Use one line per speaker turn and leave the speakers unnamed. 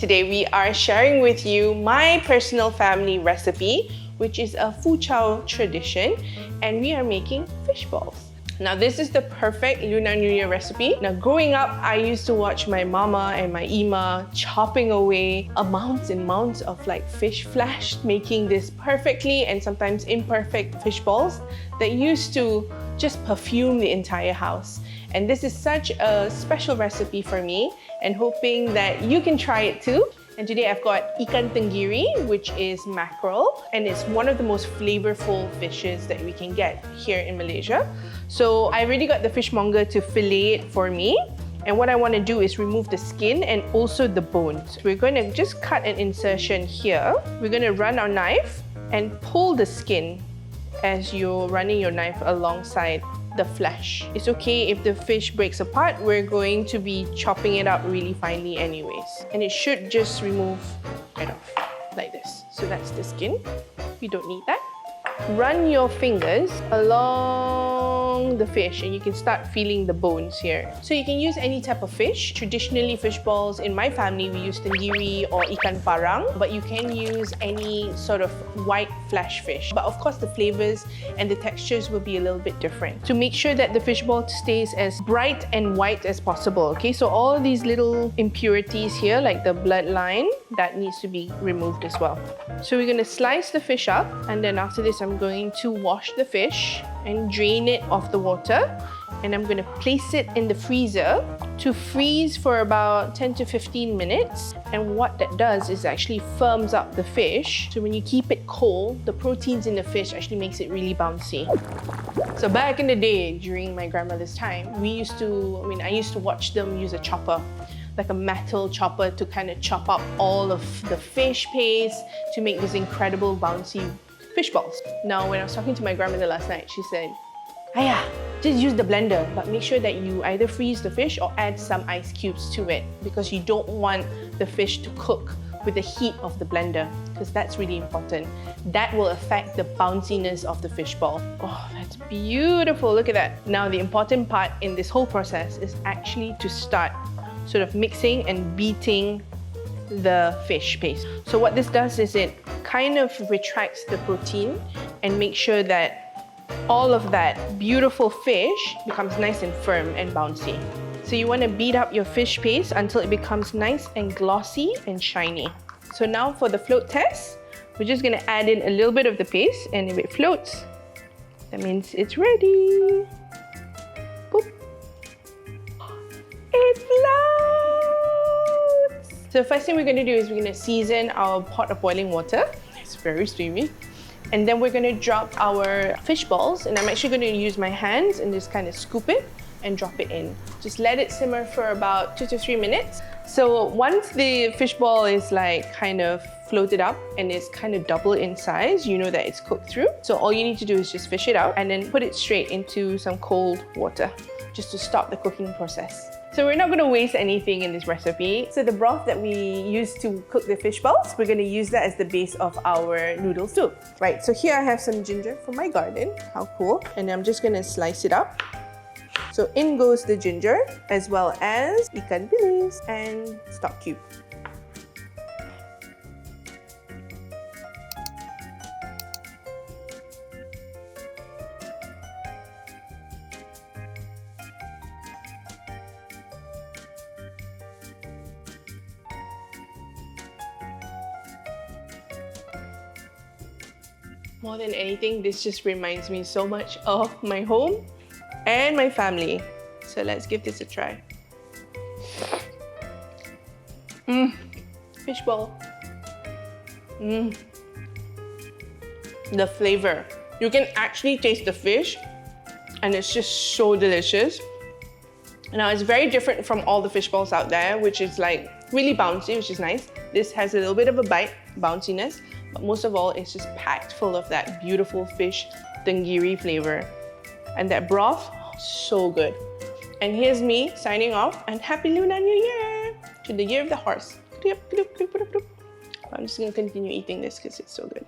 Today we are sharing with you my personal family recipe, which is a Fuzhou tradition, and we are making fish balls. Now this is the perfect Lunar New Year recipe. Now growing up, I used to watch my Mama and my EeMa chopping away amounts and mounts of fish flesh, making this perfectly and sometimes imperfect fish balls that used to just perfume the entire house. And this is such a special recipe for me and hoping that you can try it too. And today I've got Ikan Tenggiri, which is mackerel, and it's one of the most flavorful fishes that we can get here in Malaysia. So I already got the fishmonger to fillet it for me. And what I want to do is remove the skin and also the bones. We're going to just cut an insertion here. We're going to run our knife and pull the skin as you're running your knife alongside the flesh. It's okay if the fish breaks apart. We're going to be chopping it up really finely anyways. And it should just remove right off like this. So that's the skin. We don't need that. Run your fingers along the fish and you can start feeling the bones here. So you can use any type of fish. Traditionally, fish balls in my family, we use tenggiri or ikan parang, but you can use any sort of white flash fish. But of course, the flavors and the textures will be a little bit different. To make sure that the fish ball stays as bright and white as possible, okay? So all these little impurities here, like the bloodline, that needs to be removed as well. So we're going to slice the fish up, and then after this, I'm going to wash the fish and drain it of the water, and I'm going to place it in the freezer to freeze for about 10 to 15 minutes. And what that does is actually firms up the fish. So when you keep it cold, the proteins in the fish actually makes it really bouncy. So back in the day, during my grandmother's time, I used to watch them use a chopper, like a metal chopper, to kind of chop up all of the fish paste to make this incredible bouncy fish balls. Now, when I was talking to my grandmother last night, she said, "Aya, just use the blender, but make sure that you either freeze the fish or add some ice cubes to it, because you don't want the fish to cook with the heat of the blender, because that's really important. That will affect the bounciness of the fish ball." Oh, that's beautiful. Look at that. Now, the important part in this whole process is actually to start sort of mixing and beating the fish paste. So what this does is it kind of retracts the protein and makes sure that all of that beautiful fish becomes nice and firm and bouncy. So you want to beat up your fish paste until it becomes nice and glossy and shiny. So now for the float test, we're just going to add in a little bit of the paste, and if it floats, that means it's ready. Boop. It floats! So the first thing we're going to do is we're going to season our pot of boiling water. It's very steamy. And then we're going to drop our fish balls, and I'm actually going to use my hands and just kind of scoop it and drop it in. Just let it simmer for about 2 to 3 minutes. So once the fish ball is kind of floated up and is kind of double in size, you know that it's cooked through. So all you need to do is just fish it out and then put it straight into some cold water just to stop the cooking process. So we're not going to waste anything in this recipe. So the broth that we use to cook the fish balls, we're going to use that as the base of our noodle soup. Right, so here I have some ginger from my garden. How cool. And I'm just going to slice it up. So in goes the ginger, as well as ikan bilis and stock cube. More than anything, this just reminds me so much of my home and my family. So let's give this a try. Fish ball. The flavor. You can actually taste the fish, and it's just so delicious. Now, it's very different from all the fish balls out there, which is really bouncy, which is nice. This has a little bit of a bite, bounciness, but most of all, it's just packed full of that beautiful fish tenggiri flavor. And that broth, so good. And here's me signing off, and Happy Lunar New Year to the year of the horse. I'm just gonna continue eating this because it's so good.